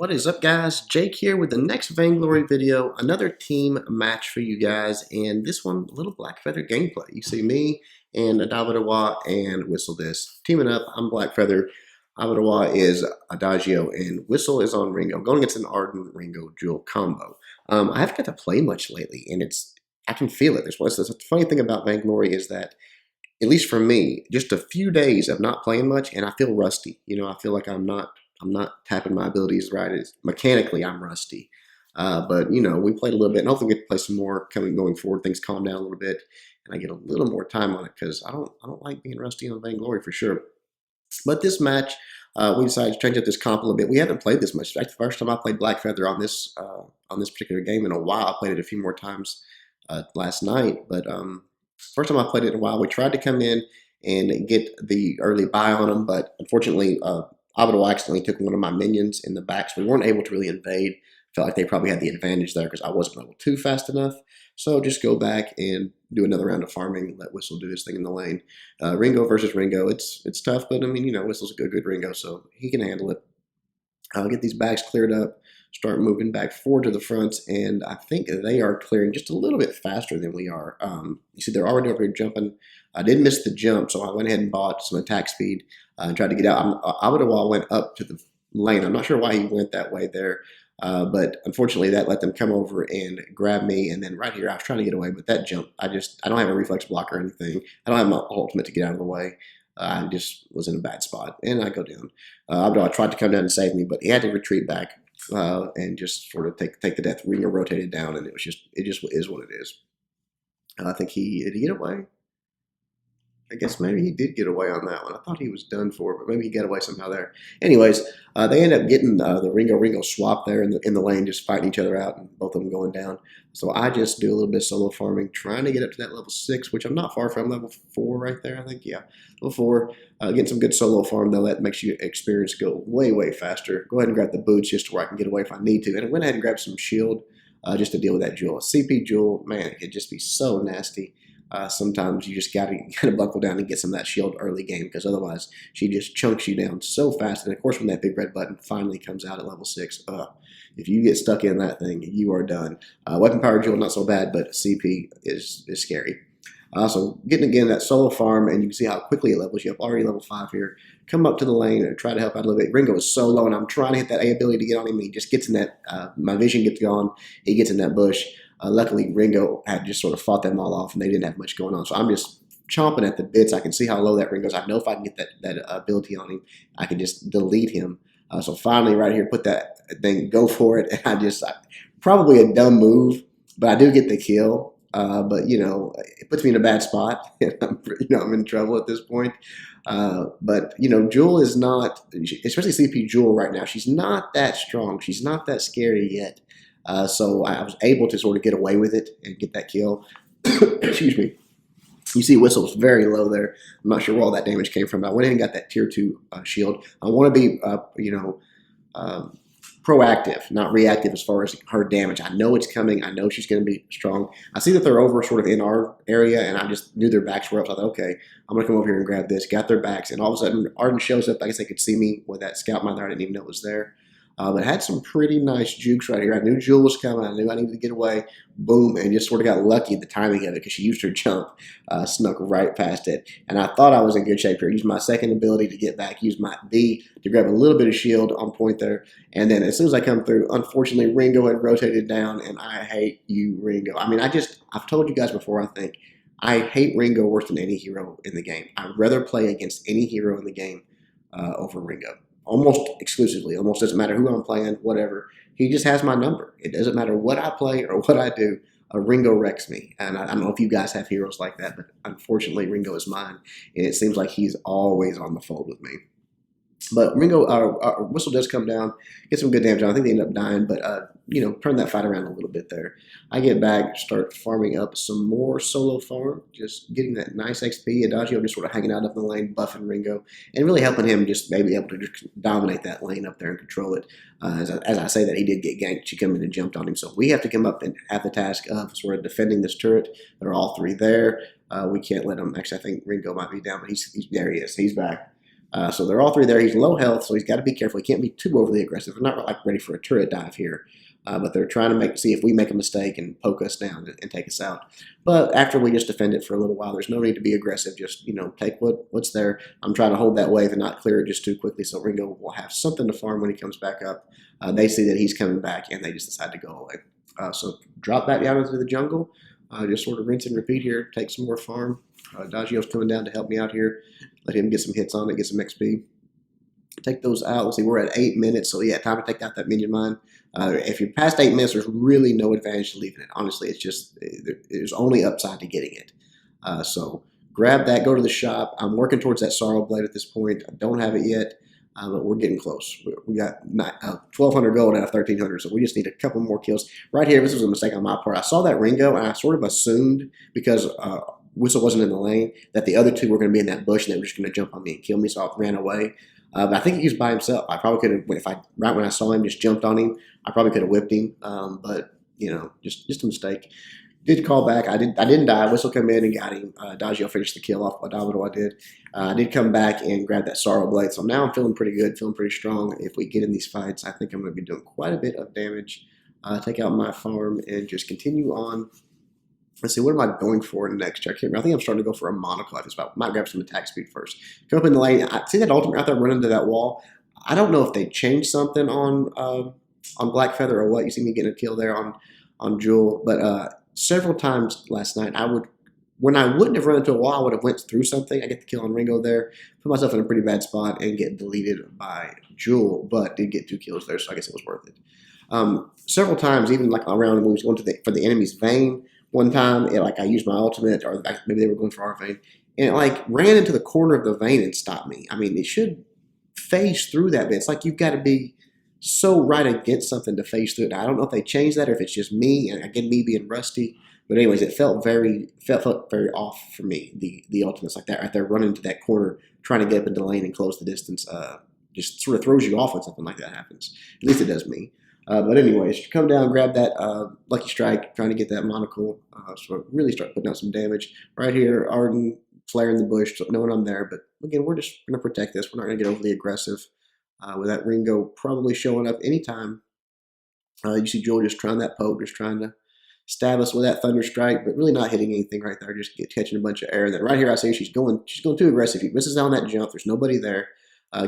What is up, guys? Jake here with the next Vainglory video, another team match for you guys, and this one, a little Blackfeather gameplay. You see me and Adagio and Whistle this. Teaming up, I'm Blackfeather, Adagio is Adagio, and Whistle is on Ringo, going against an Ardan Ringo Joule combo. I haven't got to play much lately, and I can feel it. The funny thing about Vainglory is that, at least for me, just a few days of not playing much, and I feel rusty. You know, I feel like I'm not tapping my abilities right. Mechanically, I'm rusty. But you know, we played a little bit, and hopefully we get to play some more going forward. Things calm down a little bit, and I get a little more time on it because I don't like being rusty on Vainglory for sure. But this match, we decided to change up this comp a little bit. We haven't played this much. In fact, the first time I played Blackfeather on this particular game in a while. I played it a few more times last night, but first time I played it in a while. We tried to come in and get the early buy on them, but unfortunately, Abado accidentally took one of my minions in the back, so we weren't able to really invade. Felt like they probably had the advantage there because I wasn't level 2 fast enough. So just go back and do another round of farming, let Whistle do his thing in the lane. Ringo versus Ringo, it's tough, but I mean, you know, Whistle's a good Ringo, so he can handle it. I'll get these backs cleared up, start moving back forward to the fronts, and I think they are clearing just a little bit faster than we are. You see, they're already over here jumping. I did miss the jump, so I went ahead and bought some attack speed and tried to get out. Abadawal went up to the lane. I'm not sure why he went that way there, but unfortunately that let them come over and grab me. And then right here, I was trying to get away, but that jump, I don't have a reflex block or anything. I don't have my ultimate to get out of the way. I just was in a bad spot, and I go down. Abdullah tried to come down and save me, but he had to retreat back and just sort of take the death. Ringo rotated down, and it just is what it is. I think did he get away? I guess maybe he did get away on that one. I thought he was done for, but maybe he got away somehow there. Anyways, they end up getting the Ringo swap there in the lane, just fighting each other out, and both of them going down. So I just do a little bit of solo farming, trying to get up to that level 6, which I'm not far from. Level 4 right there, I think. Yeah, level 4. Getting some good solo farm, though. That makes your experience go way faster. Go ahead and grab the boots just to where I can get away if I need to. And I went ahead and grabbed some shield just to deal with that Joule. CP Joule, man, it could just be so nasty. Sometimes you just gotta buckle down and get some of that shield early game, because otherwise she just chunks you down so fast. And of course, when that big red button finally comes out at level 6, if you get stuck in that thing, you are done. Weapon power Joule, not so bad, but CP is scary. So getting again that solo farm, and you can see how quickly it levels you up. Already level 5 here. Come up to the lane and try to help out a little bit. Ringo is so low, and I'm trying to hit that A ability to get on him. He just gets in that. My vision gets gone. He gets in that bush. Luckily, Ringo had just sort of fought them all off, and they didn't have much going on. So I'm just chomping at the bits. I can see how low that Ringo is. I know if I can get that ability on him, I can just delete him. So finally, right here, put that thing, go for it. And probably a dumb move, but I do get the kill. But you know, it puts me in a bad spot. I'm in trouble at this point. But you know, Joule is not, especially CP Joule right now. She's not that strong. She's not that scary yet. So I was able to sort of get away with it and get that kill. Excuse me. You see Whistle's very low there. I'm not sure where all that damage came from. I went in and got that tier 2 shield. I want to be, proactive, not reactive as far as her damage. I know it's coming. I know she's going to be strong. I see that they're over sort of in our area, and I just knew their backs were up. So I thought, okay, I'm going to come over here and grab this. Got their backs, and all of a sudden, Ardan shows up. I guess they could see me with that scout mine there. I didn't even know it was there. But had some pretty nice jukes right here. I knew Joule was coming. I knew I needed to get away. Boom, and just sort of got lucky at the timing of it because she used her jump, snuck right past it. And I thought I was in good shape here. Used my second ability to get back. Used my B to grab a little bit of shield on point there. And then as soon as I come through, unfortunately, Ringo had rotated down, and I hate you, Ringo. I mean, I've told you guys before, I think, I hate Ringo worse than any hero in the game. I'd rather play against any hero in the game over Ringo. Almost exclusively. Almost doesn't matter who I'm playing, whatever. He just has my number. It doesn't matter what I play or what I do. Ringo wrecks me. And I don't know if you guys have heroes like that, but unfortunately Ringo is mine. And it seems like he's always on the fold with me. But Whistle does come down, get some good damage on. I think they end up dying, but turn that fight around a little bit there. I get back, start farming up some more solo farm, just getting that nice XP. Adagio just sort of hanging out up in the lane, buffing Ringo, and really helping him just maybe able to just dominate that lane up there and control it. As I say that, he did get ganked. She came in and jumped on him. So we have to come up and have the task of sort of defending this turret. There are all 3 there. We can't let him. Actually, I think Ringo might be down, but there he is. He's back. So they're all three there. He's low health, so he's got to be careful. He can't be too overly aggressive. They're not like ready for a turret dive here, but they're trying to see if we make a mistake and poke us down and take us out. But after we just defend it for a little while, there's no need to be aggressive. Just take what's there. I'm trying to hold that wave and not clear it just too quickly, so Ringo will have something to farm when he comes back up. They see that he's coming back, and they just decide to go away. So drop back down into the jungle. Just sort of rinse and repeat here. Take some more farm. Adagio's coming down to help me out here. Let him get some hits on it, get some XP. Take those out. Let's see, we're at 8 minutes, so yeah, time to take out that minion mine. If you're past 8 minutes, there's really no advantage to leaving it. Honestly, it's just there's only upside to getting it. So grab that, go to the shop. I'm working towards that sorrow blade at this point. I don't have it yet, but we're getting close. We got 1,200 gold out of 1,300, so we just need a couple more kills. Right here, this was a mistake on my part. I saw that Ringo, and I sort of assumed, because Whistle wasn't in the lane, that the other two were going to be in that bush, and they were just going to jump on me and kill me, so I ran away. But I think he was by himself. I probably could have, right when I saw him, just jumped on him. I probably could have whipped him, but just a mistake. Did call back. I didn't die. Whistle come in and got him. Adagio finished the kill off what Domino I did. I did come back and grab that sorrow blade. So now I'm feeling pretty good, feeling pretty strong. If we get in these fights, I think I'm going to be doing quite a bit of damage. Take out my farm and just continue on. Let's see, what am I going for next? I can't remember. I think I'm starting to go for a monocle at this spot. Might grab some attack speed first. Come up in the lane. I see that ultimate out there running to that wall. I don't know if they changed something on Blackfeather or what. You see me getting a kill there on Joule, but several times last night, when I wouldn't have run into a wall, I would have went through something. I get the kill on Ringo there, put myself in a pretty bad spot, and get deleted by Joule, but did get 2 kills there, so I guess it was worth it. Several times, even like around when we was going for the enemy's vein, one time, I used my ultimate, or maybe they were going for our vein, and it ran into the corner of the vein and stopped me. I mean, it should phase through that bit. It's like you've got to be so right against something to phase through it. Now, I don't know if they changed that or if it's just me, and again, me being rusty. But anyways, it felt very off for me, the ultimates like that, right there, running into that corner, trying to get up into the lane and close the distance, just sort of throws you off when something like that happens. At least it does me. But anyways, come down, grab that Lucky Strike, trying to get that monocle, so really start putting out some damage. Right here, Ardan flaring the bush, so knowing I'm there. But again, we're just going to protect this. We're not going to get overly aggressive. With that Ringo probably showing up anytime. You see Joule just trying that poke, just trying to stab us with that Thunder Strike, but really not hitting anything right there, just catching a bunch of air. Then right here I see she's going too aggressive. He misses on that jump. There's nobody there.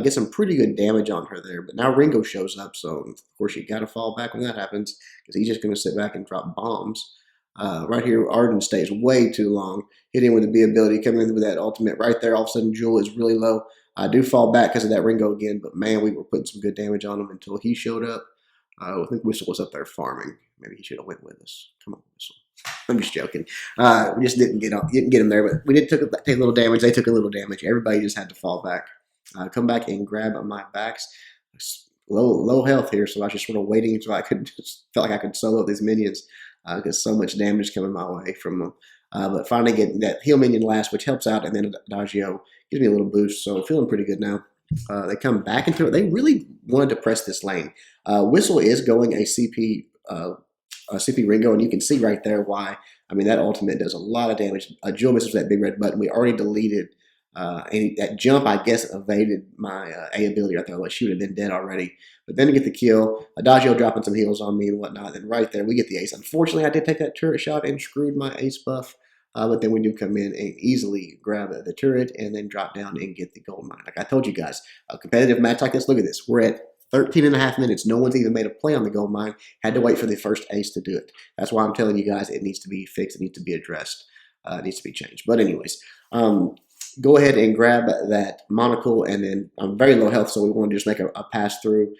Get some pretty good damage on her there, but now Ringo shows up, so of course you got to fall back when that happens, because he's just going to sit back and drop bombs. Right here, Ardan stays way too long, hitting with the B ability, coming in with that ultimate right there. All of a sudden, Joule is really low. I do fall back because of that Ringo again, but man, we were putting some good damage on him until he showed up. I think Whistle was up there farming. Maybe he should have went with us. Come on, Whistle. I'm just joking. We just didn't get him there, but we did take a little damage. They took a little damage. Everybody just had to fall back. Come back and grab my backs. Low health here, so I was just sort of waiting until I could felt like I could solo these minions because so much damage coming my way from them. But finally getting that heal minion last, which helps out, and then Adagio gives me a little boost, so I'm feeling pretty good now. They come back into it. They really wanted to press this lane. Whistle is going a CP Ringo, and you can see right there why. I mean, that ultimate does a lot of damage. Joule misses that big red button. We already deleted. And that jump, I guess, evaded my A ability right there. Otherwise, she would have been dead already. But then to get the kill, Adagio dropping some heals on me and whatnot. Then right there, we get the ace. Unfortunately, I did take that turret shot and screwed my ace buff. But then we do come in and easily grab the turret and then drop down and get the gold mine. Like I told you guys, a competitive match like this, look at this. We're at 13 and a half minutes. No one's even made a play on the gold mine. Had to wait for the first ace to do it. That's why I'm telling you guys it needs to be fixed. It needs to be addressed. It needs to be changed. But anyways, go ahead and grab that monocle, and then I'm very low health, so we want to just make a pass through,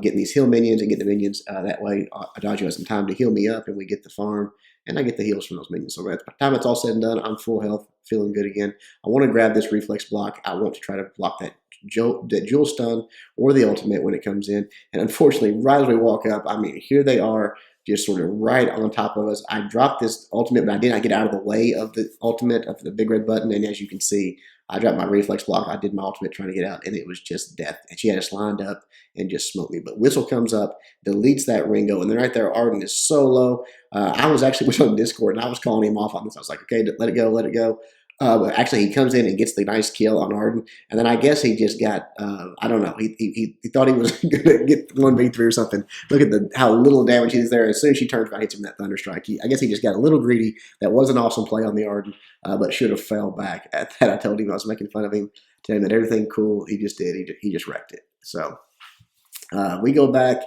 getting these heal minions and get the minions. That way, Adagio has some time to heal me up, and we get the farm, and I get the heals from those minions. So by the time it's all said and done, I'm full health, feeling good again. I want to grab this reflex block. I want to try to block that Joule stun or the ultimate when it comes in. And unfortunately, right as we walk up, I mean, here they are, just sort of right on top of us. I dropped this ultimate, but I did not get out of the way of the ultimate, of the big red button. And as you can see, I dropped my reflex block. I did my ultimate trying to get out, and it was just death. And she had us lined up and just smoked me. But Whistle comes up, deletes that Ringo, and then right there, Ardan is so low. I was actually on Discord, and I was calling him off on this. I was like, okay, let it go, let it go. Actually, he comes in and gets the nice kill on Ardan, and then I guess he just got, I don't know, he thought he was going to get 1v3 or something. Look at how little damage he is there. As soon as she turns around, hits him that Thunder Strike. I guess he just got a little greedy. That was an awesome play on the Ardan, but should have fell back at that. I told him I was making fun of him, telling him that everything cool he just did, he just wrecked it. So we go back.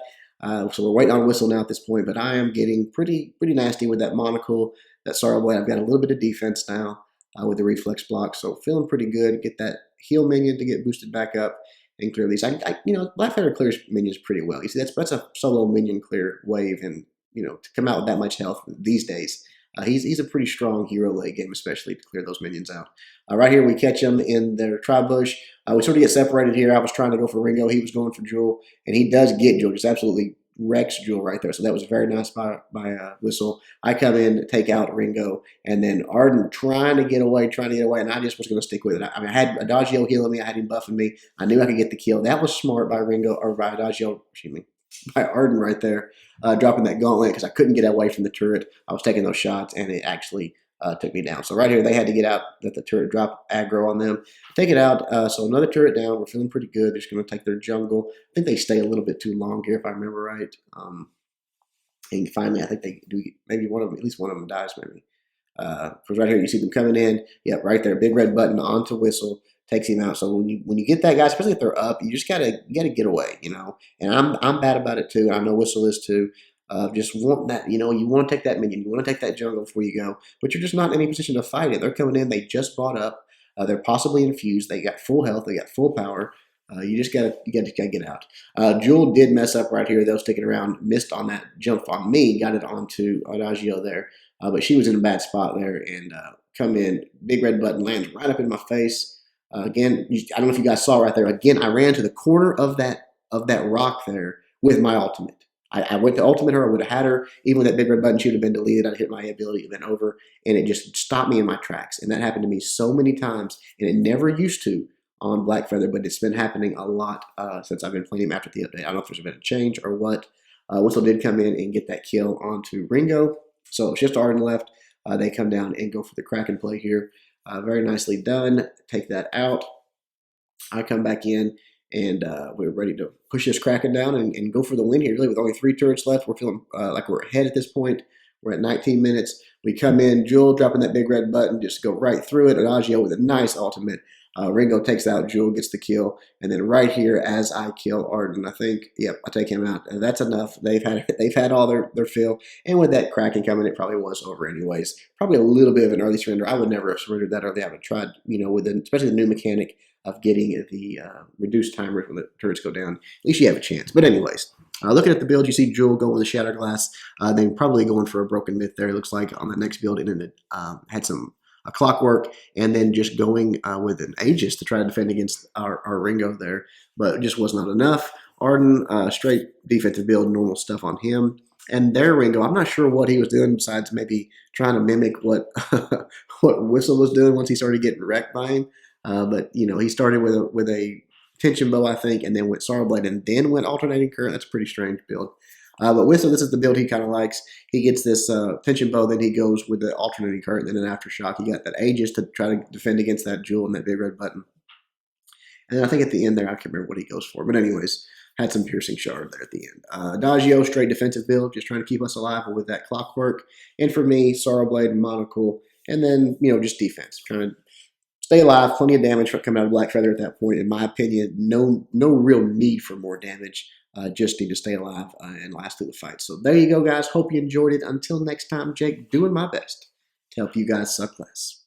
So we're waiting on Whistle now at this point, but I am getting pretty nasty with that monocle, that Sorrow Blade. I've got a little bit of defense now with the reflex block, so feeling pretty good. Get that heal minion to get boosted back up and clear these. Blackfeather clears minions pretty well. You see, that's a solo minion clear wave, and to come out with that much health these days, he's a pretty strong hero late game, especially to clear those minions out. Right here, we catch him in their tri-bush. We sort of get separated here. I was trying to go for Ringo. He was going for Joule, and he does get Joule. Just absolutely wrecks Joule right there. So that was very nice by Whistle. I come in, take out Ringo, and then Ardan trying to get away, and I just was going to stick with it. I had Adagio healing me. I had him buffing me. I knew I could get the kill. That was smart by Ringo, or by Adagio, excuse me, by Ardan right there, dropping that gauntlet because I couldn't get away from the turret. I was taking those shots, and it actually took me down. So right here, they had to get out, let the turret drop aggro on them. Take it out. So another turret down. We're feeling pretty good. They're just going to take their jungle. I think they stay a little bit too long here, if I remember right. And finally, I think they do. Maybe at least one of them dies, maybe. Because right here, you see them coming in. Yep, right there. Big red button onto Whistle. Takes him out. So when you get that guy, especially if they're up, you just gotta get away, And I'm bad about it too. I know Whistle is too. Just want that, you want to take that minion, you want to take that jungle before you go, but you're just not in any position to fight it. They're coming in, they just bought up, they're possibly infused, they got full health, they got full power. You just gotta get out. Joule did mess up right here. They was sticking around, missed on that jump on me, got it onto Adagio there, but she was in a bad spot there and come in. Big red button lands right up in my face. Again, I don't know if you guys saw right there. Again, I ran to the corner of that rock there with my ultimate. I went to ultimate her. I would have had her. Even with that big red button, she would have been deleted. I'd hit my ability and been over, and it just stopped me in my tracks. And that happened to me so many times, and it never used to on Blackfeather, but it's been happening a lot since I've been playing him after the update. I don't know if there's been a change or what. Whistle did come in and get that kill onto Ringo. So it's just Ardan left. They come down and go for the Kraken play here. Very nicely done. Take that out. I come back in. And we're ready to push this Kraken down and go for the win here. Really, with only 3 turrets left, we're feeling like we're ahead at this point. We're at 19 minutes. We come in, Joule dropping that big red button, just go right through it. Adagio with a nice ultimate. Ringo takes out Joule, gets the kill. And then right here, as I kill Ardan, I think, yep, I take him out. And that's enough. They've had all their fill. And with that Kraken coming, it probably was over anyways. Probably a little bit of an early surrender. I would never have surrendered that early. I would have tried, especially the new mechanic of getting the reduced timer when the turrets go down. At least you have a chance. But anyways, looking at the build, you see Joule going with the Shatter Glass. They're probably going for a Broken Myth there, it looks like, on the next build. And then it had some clockwork, and then just going with an Aegis to try to defend against our Ringo there. But it just was not enough. Ardan, straight defensive build, normal stuff on him. And there Ringo, I'm not sure what he was doing besides maybe trying to mimic what what Whistle was doing once he started getting wrecked by him. But he started with a tension bow, I think, and then went Sorrow Blade, and then went alternating current. That's a pretty strange build. But Whistle, this is the build he kind of likes. He gets this tension bow, then he goes with the alternating current, and then an aftershock. He got that Aegis to try to defend against that Joule and that big red button. And then I think at the end there, I can't remember what he goes for. But anyways, had some piercing shard there at the end. Adagio, straight defensive build, just trying to keep us alive with that clockwork. And for me, Sorrow Blade and Monocle, and then just defense, trying to stay alive, plenty of damage coming out of Blackfeather at that point. In my opinion, no real need for more damage. Just need to stay alive and last through the fight. So there you go, guys. Hope you enjoyed it. Until next time, Jake, doing my best to help you guys suck less.